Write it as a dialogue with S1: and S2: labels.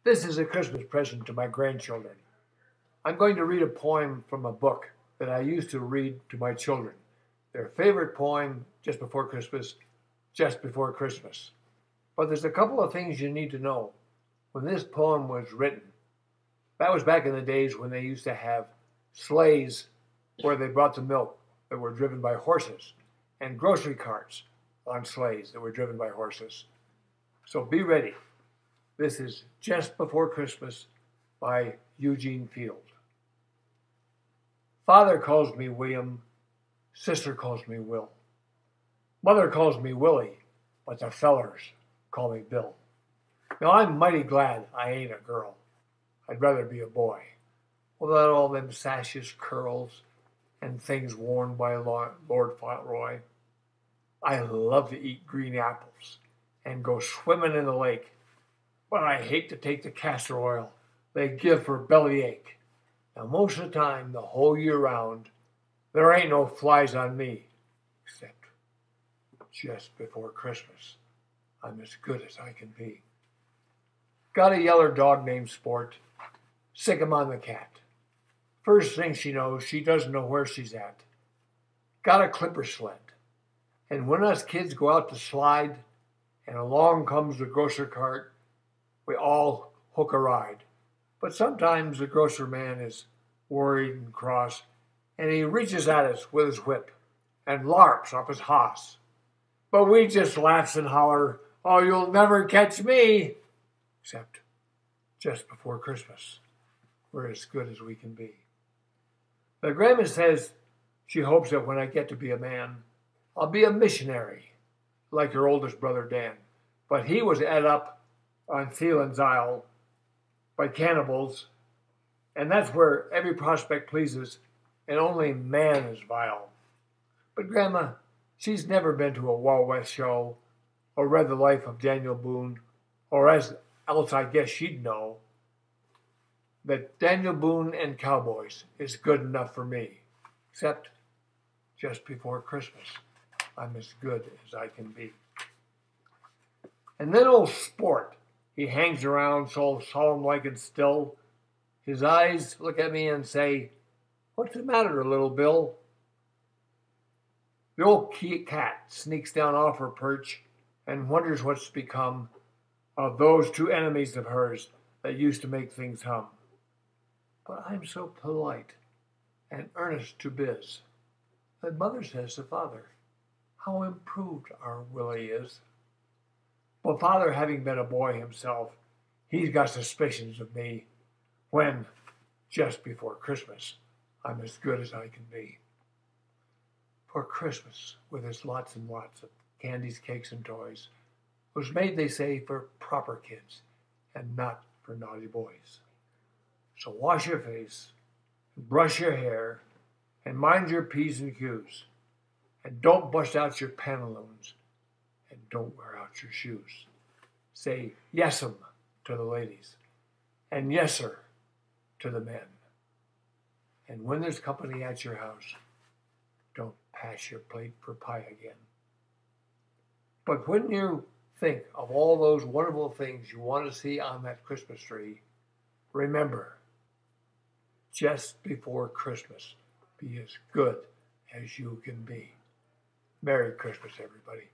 S1: This is a Christmas present to my grandchildren. I'm going to read a poem from a book that I used to read to my children. Their favorite poem just before Christmas, just before Christmas. But there's a couple of things you need to know. When this poem was written, that was back in the days when they used to have sleighs where they brought the milk that were driven by horses and grocery carts on sleighs that were driven by horses. So be ready. This is Just Before Christmas by Eugene Field. Father calls me William, sister calls me Will. Mother calls me Willie, but the fellers call me Bill. Now I'm mighty glad I ain't a girl. I'd rather be a boy, without all them sashes, curls, and things worn by Lord Fauntleroy. I love to eat green apples and go swimming in the lake, but I hate to take the castor oil they give for bellyache. Now most of the time, the whole year round, there ain't no flies on me, except just before Christmas. I'm as good as I can be. Got a yeller dog named Sport. Sick him on the cat. First thing she knows, she doesn't know where she's at. Got a clipper sled. And when us kids go out to slide, and along comes the grocer cart, we all hook a ride. But sometimes the grocer man is worried and cross, and he reaches at us with his whip and larps off his hoss. But we just laughs and holler, "Oh, you'll never catch me!" Except just before Christmas, we're as good as we can be. Now, Grandma says she hopes that when I get to be a man, I'll be a missionary, like her oldest brother Dan. But he was ate up on Thielen's Isle by cannibals, and that's where every prospect pleases and only man is vile. But Grandma, she's never been to a Wild West show or read the life of Daniel Boone, or else I guess she'd know that Daniel Boone and cowboys is good enough for me, except just before Christmas, I'm as good as I can be. And then old Sport, he hangs around so solemn-like and still. His eyes look at me and say, "What's the matter, little Bill?" The old cat sneaks down off her perch and wonders what's become of those two enemies of hers that used to make things hum. But I'm so polite and earnest to biz that Mother says to Father, how improved our Willie is. But Father, having been a boy himself, he's got suspicions of me when, just before Christmas, I'm as good as I can be. For Christmas, with its lots and lots of candies, cakes, and toys, was made, they say, for proper kids and not for naughty boys. So wash your face, and brush your hair, and mind your P's and Q's, and don't bust out your pantaloons, and don't wear out your shoes. Say yes'm to the ladies, and yes sir to the men. And when there's company at your house, don't pass your plate for pie again. But when you think of all those wonderful things you want to see on that Christmas tree, remember, just before Christmas, be as good as you can be. Merry Christmas, everybody.